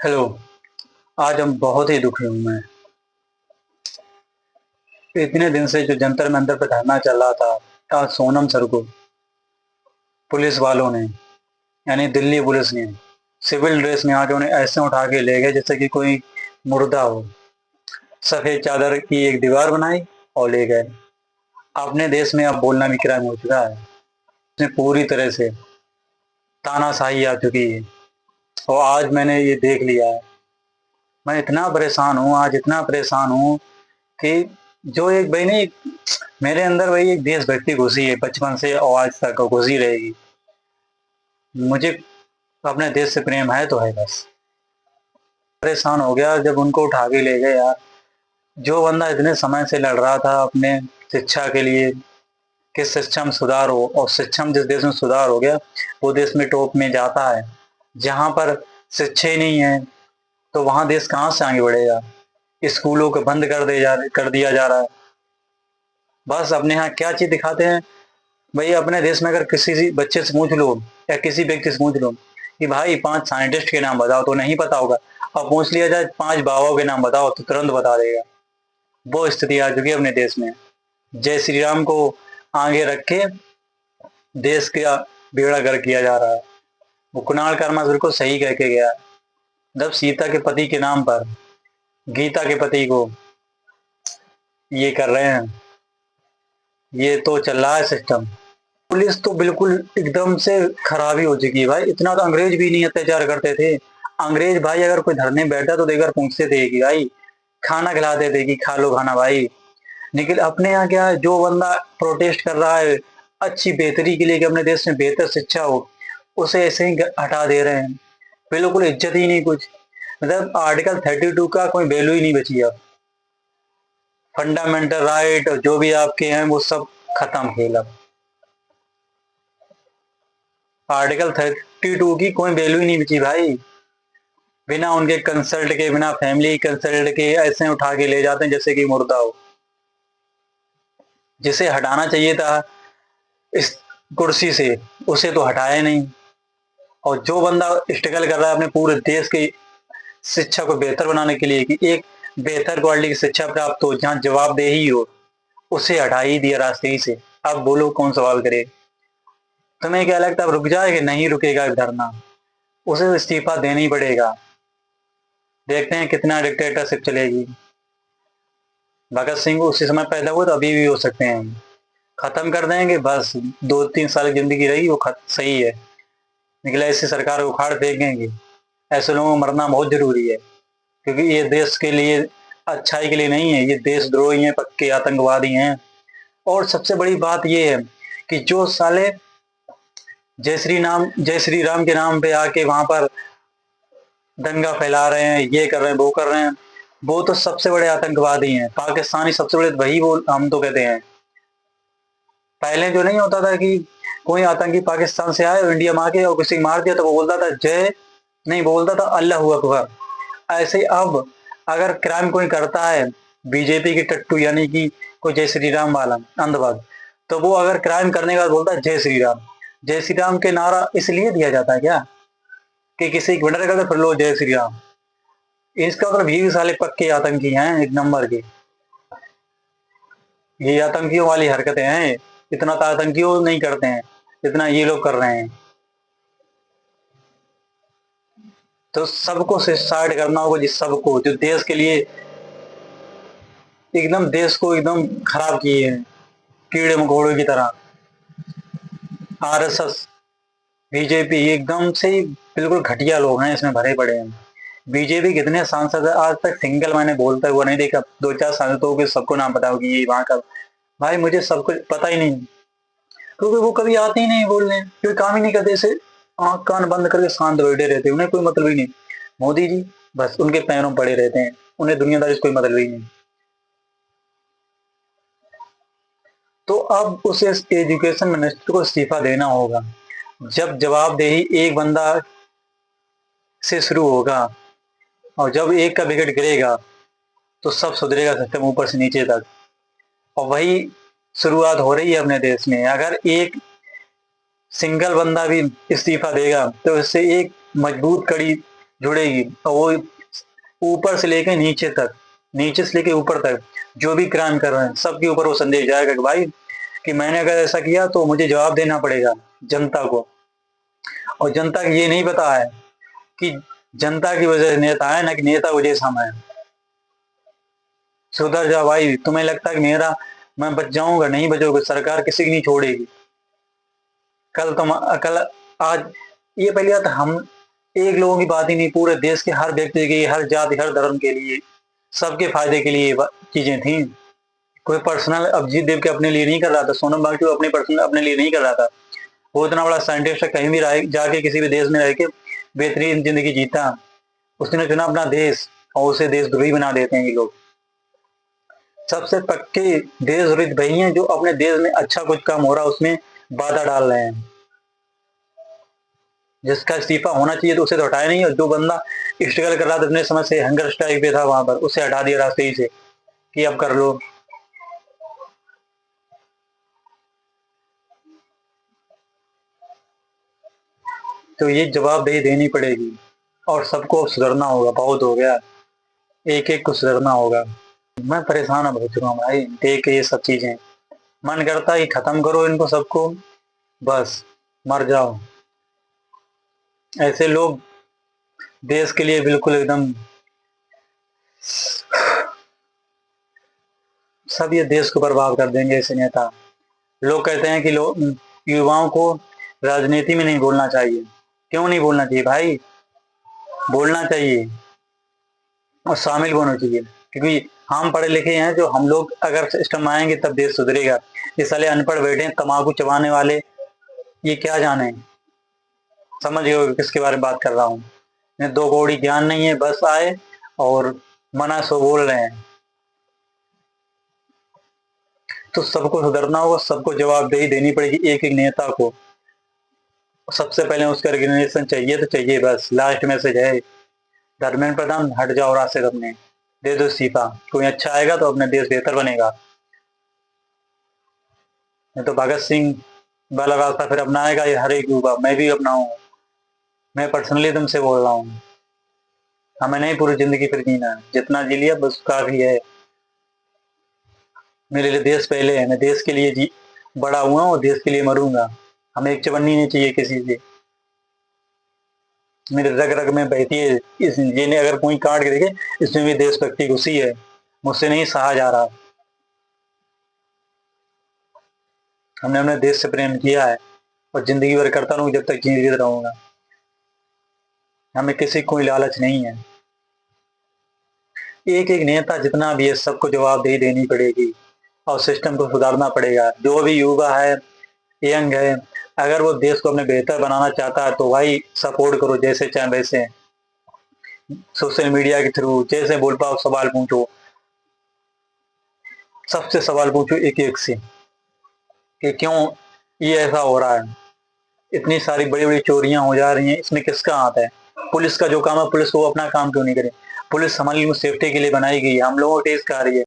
Hello. आज हम बहुत ही दुखी हूँ मैं। इतने दिन से जो जंतर मंतर पे धरना चल रहा था, आज सोनम सर को पुलिस वालों ने, यानी दिल्ली पुलिस ने सिविल ड्रेस में आके उन्हें ऐसे उठा के ले गए जैसे कि कोई मुर्दा हो। सफेद चादर की एक दीवार बनाई और ले गए। अपने देश में अब बोलना भी क्राइम हो चुका है। इसमें पूरी तरह से तानाशाही आ चुकी है और आज मैंने ये देख लिया है। मैं इतना परेशान हूँ, आज इतना परेशान हूँ कि जो एक भाई नहीं, मेरे अंदर वही एक देशभक्ति घुसी है बचपन से और आज तक घुसी रहेगी। मुझे अपने देश से प्रेम है तो है बस। परेशान हो गया जब उनको उठा के ले गए यार। जो बंदा इतने समय से लड़ रहा था अपने शिक्षा के लिए कि शिक्षा में सुधार हो, और शिक्षा में जिस देश में सुधार हो गया वो देश में टॉप में जाता है। जहां पर शिक्षा ही नहीं है तो वहां देश कहाँ से आगे बढ़ेगा। स्कूलों को बंद कर दिया जा रहा है। बस अपने यहाँ क्या चीज दिखाते हैं भाई। अपने देश में अगर किसी बच्चे से पूछ लो या किसी व्यक्ति से पूछ लो कि भाई 5 साइंटिस्ट के नाम बताओ तो नहीं पता होगा। अब पूछ लिया जाए 5 बाबाओं के नाम बताओ तो तुरंत बता देगा। वो स्थिति आ चुकी है अपने देश में। जय श्री राम को आगे रख के देश का बेड़ा गर्क किया जा रहा है। वो कुणाल कर्मा बिल्कुल सही कह के गया। जब सीता के पति के नाम पर गीता के पति को ये कर रहे हैं, ये तो चल रहा है सिस्टम। पुलिस तो बिल्कुल एकदम से खराबी हो चुकी है भाई। इतना तो अंग्रेज भी नहीं अत्याचार करते थे। अंग्रेज भाई अगर कोई धरने में बैठा तो देकर पूछते थे कि भाई खाना खिलाते थे कि खा लो खाना भाई। लेकिन अपने यहाँ क्या है, जो बंदा प्रोटेस्ट कर रहा है अच्छी बेहतरी के लिए कि अपने देश में बेहतर शिक्षा हो, उसे ऐसे ही हटा दे रहे हैं। बिल्कुल इज्जत ही नहीं कुछ। मतलब आर्टिकल 32 का कोई वैल्यू ही नहीं बची अब। फंडामेंटल राइट जो भी आपके हैं वो सब खत्म खेल अब। आर्टिकल 32 की कोई वैल्यू ही नहीं बची भाई। बिना उनके कंसल्ट के, बिना फैमिली कंसल्ट के ऐसे उठा के ले जाते हैं जैसे कि मुर्दा हो। जिसे हटाना चाहिए था इस कुर्सी से, उसे तो हटाया नहीं। और जो बंदा स्ट्रगल कर रहा है अपने पूरे देश की शिक्षा को बेहतर बनाने के लिए कि एक बेहतर क्वालिटी की शिक्षा प्राप्त हो जहाँ जवाबदेही हो, उसे हटा ही दिया रास्ते ही से। अब बोलो कौन सवाल करे। तुम्हें क्या लगता है अब रुक जाएगा? नहीं रुकेगा धरना। उसे इस्तीफा देना ही पड़ेगा। देखते हैं कितना डिक्टेटरशिप चलेगी। भगत सिंह उसी समय पैदा हुए तो अभी भी हो सकते हैं। खत्म कर देंगे बस। 2-3 साल की जिंदगी रही वो सही है। निकला ऐसी सरकार को उखाड़ फेंकेंगे। ऐसे लोगों को मरना बहुत जरूरी है क्योंकि ये देश के लिए अच्छाई के लिए नहीं है। ये देशद्रोही हैं, पक्के आतंकवादी हैं। और सबसे बड़ी बात ये है कि जो साले जय श्री राम के नाम पे आके वहां पर दंगा फैला रहे हैं, ये कर रहे हैं, वो कर रहे हैं, वो तो सबसे बड़े आतंकवादी हैं। पाकिस्तानी सबसे बड़े वही वो हम तो कहते हैं। पहले जो नहीं होता था कि कोई आतंकी पाकिस्तान से आए और इंडिया में आके और किसी को मार दिया तो वो बोलता था जय, नहीं बोलता था अल्लाह अकबर। ऐसे अब अगर क्राइम कोई करता है बीजेपी की टट्टू यानी कि कोई जय श्री राम वाला अंधभक्त, तो वो अगर क्राइम करने के बाद बोलता है जय श्री राम। जय श्री राम के नारा इसलिए दिया जाता है क्या कि किसी की मर्डर करके फिर लो जय श्री राम। इसका मतलब ये भी साले पक्के आतंकी हैं एक नंबर के। ये आतंकियों वाली हरकतें हैं। इतना तो आतंकियों नहीं करते हैं जितना ये लोग कर रहे हैं। तो सबको साइड करना होगा, जिस सबको जो देश के लिए एकदम देश को एकदम खराब किए हैं कीड़े मकोड़ों की तरह। आरएसएस, बीजेपी एकदम से ही बिल्कुल घटिया लोग हैं, इसमें भरे पड़े हैं। बीजेपी कितने सांसद है आज तक सिंगल मैंने बोलता हुआ नहीं देखा। 2-4 सांसदों के सबको नाम पता होगी ये वहां का। भाई मुझे सब कुछ पता ही नहीं क्योंकि वो कभी आते ही नहीं बोलने, कोई काम ही नहीं करते। ऐसे आंख कान बंद करके शांत बैठे रहते हैं, उन्हें कोई मतलब ही नहीं। मोदी जी बस उनके पैरों पड़े रहते हैं, उन्हें दुनियादारी से कोई मतलब ही नहीं। तो अब उसे एजुकेशन मिनिस्टर को इस्तीफा देना होगा। जब जवाबदेही एक बंदा से शुरू होगा और जब एक का विकेट गिरेगा तो सब सुधरेगा सिस्टम ऊपर से नीचे तक। और वही शुरुआत हो रही है अपने देश में। अगर एक सिंगल बंदा भी इस्तीफा देगा तो इससे एक मजबूत कड़ी जुड़ेगी, और वो ऊपर से लेके नीचे तक, नीचे से लेके ऊपर तक जो भी क्राइम कर रहे हैं सबके ऊपर वो संदेश जाएगा कि भाई कि मैंने अगर ऐसा किया तो मुझे जवाब देना पड़ेगा जनता को। और जनता को ये नहीं पता है कि जनता की वजह से नेता है, ना कि नेता वजह से हम है। सुधर जा भाई, तुम्हें लगता है कि मैं बच जाऊंगा? नहीं बचोगे, सरकार किसी की नहीं छोड़ेगी। कल आज ये पहली बात, हम एक लोगों की बात ही नहीं, पूरे देश के हर व्यक्ति की, हर जाति हर धर्म के लिए, सबके फायदे के लिए चीजें थी। कोई पर्सनल अभिजीत देव के अपने लिए नहीं कर रहा था, सोनम बाकी अपने पर्सनल अपने लिए नहीं कर रहा था। वो इतना बड़ा साइंटिस्ट है, कहीं भी रह जाके किसी भी देश में रह के बेहतरीन जिंदगी जीता। उसने चुना अपना देश, और उसे देशद्रोही बना देते हैं ये लोग। सबसे पक्के देशद्रोही वही हैं जो अपने देश में अच्छा कुछ काम हो रहा है उसमें बाधा डाल रहे हैं। जिसका इस्तीफा होना चाहिए तो उसे तो हटाया नहीं, और जो बंदा स्ट्रगल कर रहा था इतने समय से, हंगर स्ट्राइक पे था वहां पर, उसे हटा दिया रास्ते ही से कि अब कर लो। तो ये जवाबदेही देनी पड़ेगी, और सबको सुधरना होगा। बहुत हो गया, एक एक को सुधरना होगा। मैं परेशान हो चुका हूँ भाई देख के ये सब चीजें। मन करता है कि खत्म करो इनको सबको, बस मर जाओ। ऐसे लोग देश के लिए बिल्कुल एकदम, सब ये देश को बर्बाद कर देंगे ऐसे नेता। लोग कहते हैं कि लोग युवाओं को राजनीति में नहीं बोलना चाहिए। क्यों नहीं बोलना चाहिए भाई? बोलना चाहिए और शामिल होना चाहिए, क्योंकि हम पढ़े लिखे हैं, जो हम लोग अगर सिस्टम में आएंगे तब देश सुधरेगा। ये साले अनपढ़ बैठे हैं तम्बाकू चबाने वाले, ये क्या जाने? समझ गए किसके बारे में बात कर रहा हूँ? इन्हें दो कौड़ी ज्ञान नहीं है, बस आए और मना सो बोल रहे हैं। तो सबको सुधरना होगा, सबको जवाबदेही देनी पड़ेगी एक एक नेता को। सबसे पहले उसका रिकग्निशन चाहिए तो चाहिए, बस लास्ट मैसेज है, धर्मेंद्र प्रधान हट जाओ रास्ते अपने, दे दो इस्तीफा। कोई अच्छा आएगा तो अपना देश बेहतर बनेगा। नहीं तो भगत सिंह वाला रास्ता फिर अपनाएगा ये हर एक युवा, मैं भी अपनाऊंगा। मैं पर्सनली तुमसे बोल रहा हूँ, हमें नहीं पूरी जिंदगी फिर जीना है, जितना जी लिया बस काफी है। मेरे लिए देश पहले है, मैं देश के लिए जी बड़ा हुआ और देश के लिए मरूंगा। हमें एक चवन्नी नहीं चाहिए किसी से, मेरे रग रग में बहती है। इस ये ने अगर कोई काट के देखे, इसमें भी देशभक्ति घुसी है, मुझसे नहीं सहा जा रहा। हमने अपने देश से प्रेम किया है, और जिंदगी भर करता रहूँ जब तक जीवित रहूंगा। हमें किसी कोई लालच नहीं है। एक एक नेता जितना भी है सबको जवाबदेही देनी पड़ेगी, और सिस्टम को सुधारना पड़ेगा। जो भी युवा है, यंग है, अगर वो देश को अपने बेहतर बनाना चाहता है तो भाई सपोर्ट करो, जैसे चाहे वैसे, सोशल मीडिया के थ्रू जैसे बोल पाओ सवाल पूछो, सबसे सवाल पूछो एक एक से कि क्यों ये ऐसा हो रहा है, इतनी सारी बड़ी बड़ी चोरियां हो जा रही हैं, इसमें किसका हाथ है? पुलिस का जो काम है, पुलिस को अपना काम क्यों नहीं करे? पुलिस हमारी सेफ्टी के लिए बनाई गई है, हम लोगों को टेस्ट कर रही है।